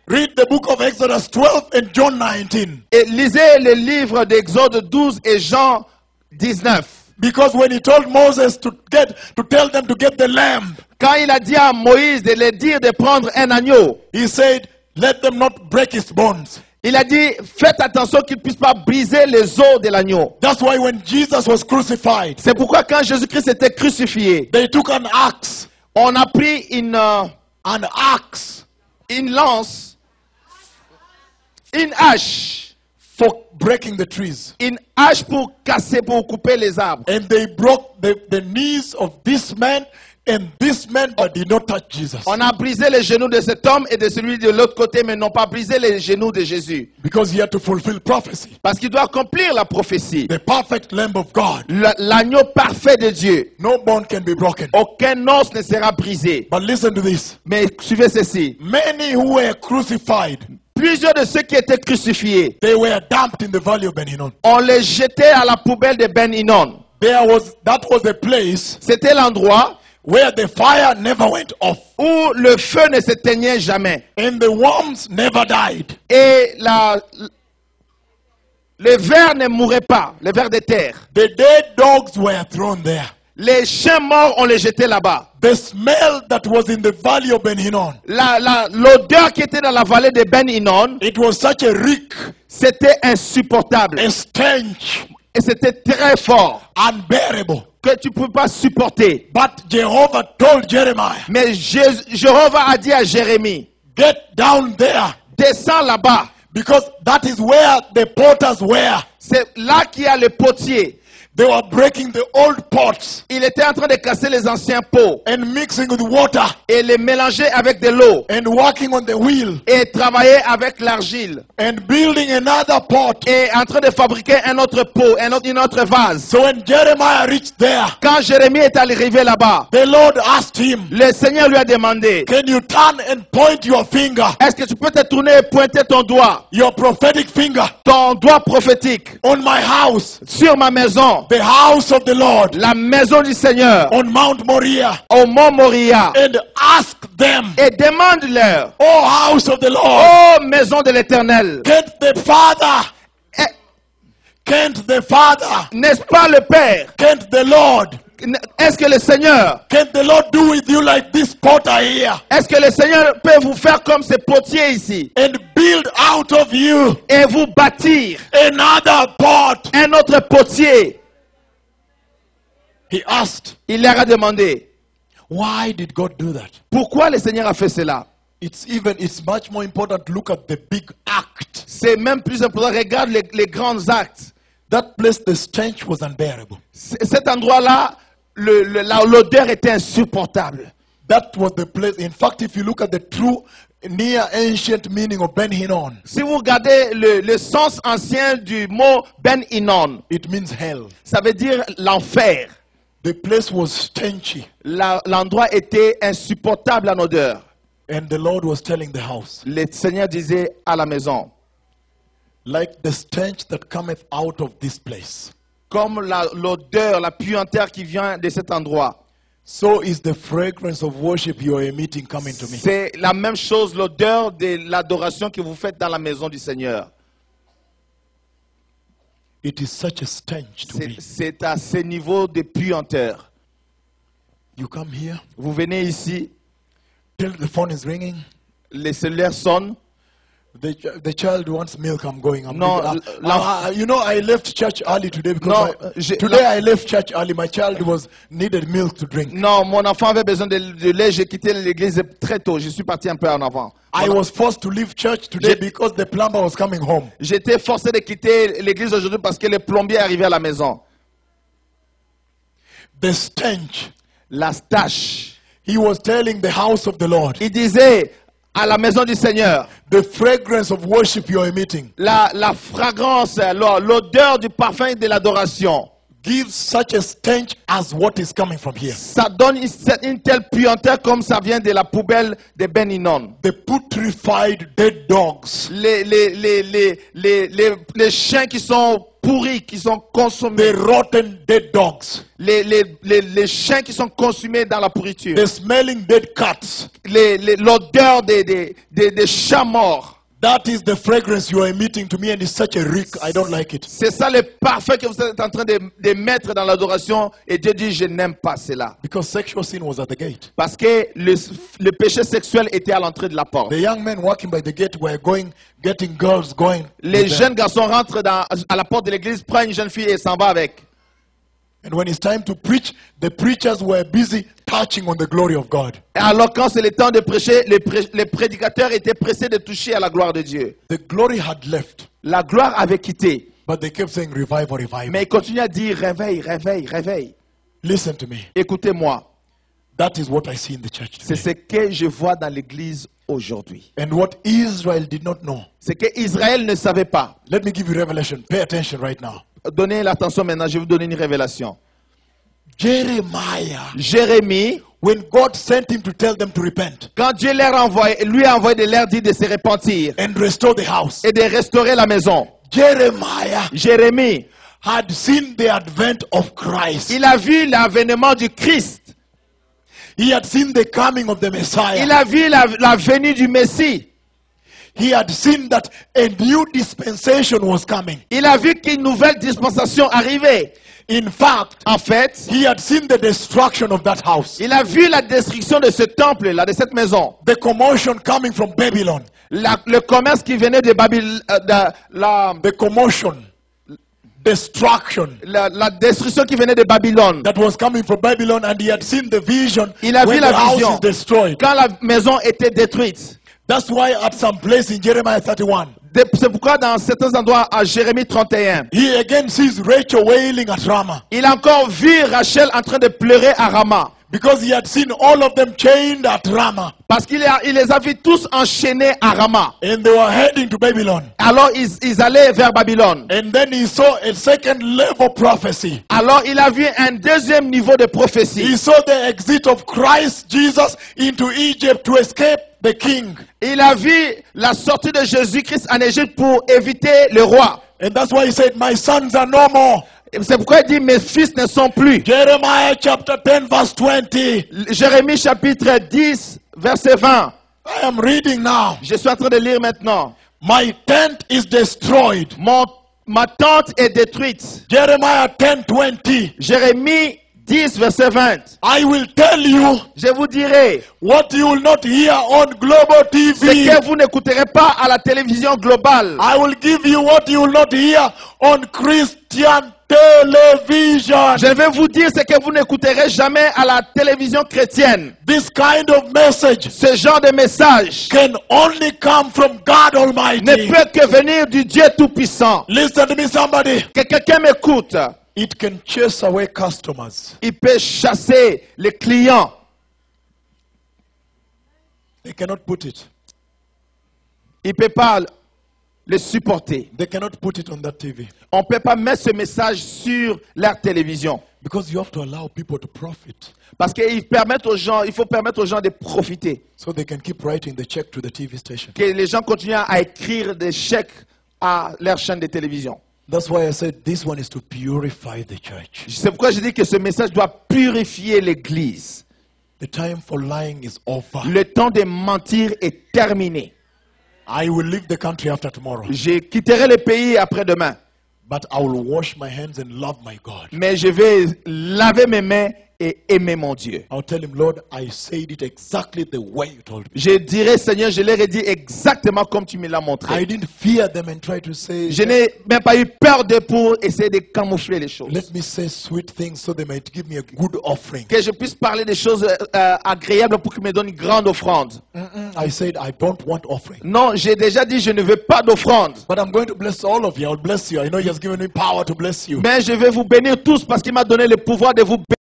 Read the book of Exodus 12 and John 19. Et lisez le livre d'Exode 12 et Jean 19. Because when he told Moses to tell them to get the lamb, Quand il a dit à Moïse de leur dire de prendre un agneau, he said, let them not break his bones. il a dit, faites attention qu'ils ne puissent pas briser les os de l'agneau. That's why when Jesus was crucified, C'est pourquoi quand Jésus-Christ était crucifié, they took an axe, on a pris une lance, une hache, for breaking the trees. une hache pour casser, pour couper les arbres. And they broke the knees of this man and this man, but did not touch Jesus. On a brisé les genoux de cet homme et de celui de l'autre côté, mais n'ont pas brisé les genoux de Jésus. Because he had to fulfill prophecy. Parce qu'il doit accomplir la prophétie. The perfect Lamb of God. L'agneau parfait de Dieu. No bone can be broken. Aucun os ne sera brisé. But listen to this. Mais suivez ceci. Many who were crucified, Plusieurs de ceux qui étaient crucifiés, they were dumped in the valley of Ben Hinnom. on les jetait à la poubelle de Ben Hinnom. That was the place C'était l'endroit where the fire never went off où le feu ne s'éteignait jamais. and the worms never died. Et les vers ne mouraient pas, les vers de terre. The dead dogs were thrown there. Les chiens morts, on les jetait là-bas. The smell that was in the valley of Ben Hinnom, L'odeur qui était dans la vallée de Ben Hinnom, it was such a reek, c'était insupportable. a stench, Et c'était très fort unbearable. que tu ne peux pas supporter. But Jehovah told Jeremiah, Mais Jéhovah a dit à Jérémie, get down there, descends là-bas. because that is where the potters were. C'est là qu'il y a le potier. They were breaking the old pots Il était en train de casser les anciens pots and mixing with water et les mélanger avec de l'eau and working on the wheel et travailler avec l'argile and building another pot. et en train de fabriquer un autre pot, une autre vase. So when Jeremiah reached there, Quand Jérémie est arrivé là-bas, the Lord asked him, le Seigneur lui a demandé, can you turn and point your finger, est-ce que tu peux te tourner et pointer ton doigt, your prophetic finger, ton doigt prophétique on my house, sur ma maison, the house of the Lord, la maison du Seigneur, on Mount Moriah, au mont Moriah, and ask them, et demande-leur, oh house of the Lord, ô maison de l'Éternel, can't the Father, n'est-ce pas le Père, can't the Lord, est-ce que le Seigneur, can't the Lord do with you like this potter here, est-ce que le Seigneur peut vous faire comme ces potiers ici and build out of you et vous bâtir another pot? un autre potier? He asked, Il leur a demandé, why did God do that? pourquoi le Seigneur a fait cela? It's much more important to look at the big act. C'est même plus important, regarde les grands actes. That place, the stench was unbearable. Cet endroit-là, l'odeur était insupportable. That was the place. In fact, if you look at the true near ancient meaning of Ben Hinnom, Si vous regardez le sens ancien du mot Ben Hinnom, it means hell. ça veut dire l'enfer. The place was stenchy. L'endroit était insupportable en odeur. And the Lord was telling the house, Le Seigneur disait à la maison, like the stench that cometh out of this place, comme l'odeur, la puanteur qui vient de cet endroit, so is the fragrance of worship you are emitting coming to me. c'est la même chose, l'odeur de l'adoration que vous faites dans la maison du Seigneur. It is such a stench to me. C'est à ce niveau de puanteur. You come here, Vous venez ici, till the phone is ringing. les cellulaires sonnent. The child wants milk. I'm going. No, you know, I left church early today because No, I left church early. My child needed milk to drink. Non, mon enfant avait besoin de lait. J'ai quitté l'église très tôt. Je suis parti un peu en avant. I was forced to leave church today because the plumber was coming home. J'étais forcé de quitter l'église aujourd'hui parce que le plombier est arrivé à la maison. The stench. La tache. He was telling the house of the Lord, Il disait à la maison du Seigneur, the fragrance of worship you are emitting la fragrance, l'odeur du parfum de l'adoration, gives such a stench as what is coming from here. ça donne une telle puanteur comme ça vient de la poubelle de Ben Hinnom. The putrefied dead dogs Les chiens qui sont pourris qui sont the consommés. rotten dead dogs, Les chiens qui sont consumés dans la pourriture. the smelling dead cats. L'odeur des chats morts. That is the fragrance you are emitting to me, and it's such a reek. I don't like it. C'est ça le parfum que vous êtes en train de mettre dans l'adoration. Et Dieu dit, je n'aime pas cela. Because sexual sin was at the gate. Parce que le péché sexuel était à l'entrée de la porte. The young men walking by the gate were getting girls going. Les with them. jeunes garçons rentrent à la porte de l'église, prennent une jeune fille et s'en va avec. And when it's time to preach, the preachers were busy touching on the glory of God. Et alors quand c'est le temps de prêcher, les prédicateurs étaient pressés de toucher à la gloire de Dieu. The glory had left, La gloire avait quitté. but they kept saying revival, revival. Mais ils continuent à dire réveil, réveil, réveil. Listen to me. Écoutez-moi, That is what I see in the church c'est today. ce que je vois dans l'église aujourd'hui. And what Israel did not know. C'est que Israël ne savait pas. Let me give you revelation. Pay attention right now. Donnez l'attention maintenant, je vais vous donner une révélation. Jeremiah, Jérémie, when God sent him to tell them to repent quand Dieu lui a envoyé de leur dire de se repentir and restore the house, et de restaurer la maison, Jeremiah Jérémie, had seen the advent of Christ. il a vu l'avènement du Christ. He had seen the coming of the Il Messiah. a vu la venue du Messie. He had seen that a new dispensation was coming. Il a vu qu'une nouvelle dispensation arrivait. In fact, En fait, he had seen the destruction of that house. il a vu la destruction de ce temple-là, de cette maison. The commotion coming from Babylon. Le commerce qui venait de Babylone, The commotion, destruction la destruction qui venait de Babylone. that was coming from Babylon, and he had seen the vision Il a vu when la the house vision. is destroyed. Quand la maison était détruite. That's why at some place in Jeremiah 31, C'est pourquoi dans certains endroits, à Jérémie 31, he again sees Rachel wailing at Ramah, il a encore vu Rachel en train de pleurer à Rama. because he had seen all of them chained at Ramah, Parce qu'il les a vus tous enchaînés à Rama. and they were heading to Babylon. Alors ils allaient vers Babylone. And then he saw a second level prophecy. Alors il a vu un deuxième niveau de prophétie. He saw the exit of Christ Jesus into Egypt to escape the king. Il a vu la sortie de Jésus-Christ en Égypte pour éviter le roi. And that's why he said, my sons are no more. Et c'est pourquoi il dit mes fils ne sont plus. Jeremiah chapter 10 verse 20. Jérémie chapitre 10 verset 20. I am reading now. Je suis en train de lire maintenant. My tent is destroyed. Ma tente est détruite. Jeremiah 10 20. Jérémie 10 verset 20. I will tell you Je vous dirai what you will not hear on global ce TV. que vous n'écouterez pas à la télévision globale. I will give you what you will not hear on Christian television. Je vais vous dire ce que vous n'écouterez jamais à la télévision chrétienne. This kind of message Ce genre de message can only come from God ne Almighty. peut que venir du Dieu Tout-Puissant. Listen to me, somebody. Que quelqu'un m'écoute. It can chase away customers. Il peut chasser les clients. They cannot put it. Il ne peut pas les supporter. They cannot put it on that TV. On ne peut pas mettre ce message sur leur télévision. Because you have to allow people to profit. Parce qu'il faut permettre aux gens de profiter. So they can keep writing the check to the TV station. Que les gens continuent à écrire des chèques à leur chaîne de télévision. That's why I said this one is to purify the church. C'est pourquoi je dis que ce message doit purifier l'église. The time for lying is over. Le temps de mentir est terminé. I will leave the country after tomorrow. Je quitterai le pays après-demain. But I will wash my hands and love my God. Mais je vais laver mes mains et aimer mon Dieu. I'll tell him, Lord, I said it exactly the way you told me. Je dirai, Seigneur, je leur ai dit exactement comme tu me l'as I montré. didn't fear them and try to say, Je n'ai même pas eu peur d'eux pour essayer de camoufler les choses. let me say sweet things so they might give me a good offering. Que je puisse parler des choses agréables pour qu'ils me donnent une grande offrande. I said, I don't want offering. Non, j'ai déjà dit, je ne veux pas d'offrande. But I'm going to bless all of you. I'll bless you. I know he has given me power to bless you. Mais je vais vous bénir tous parce qu'il m'a donné le pouvoir de vous bénir.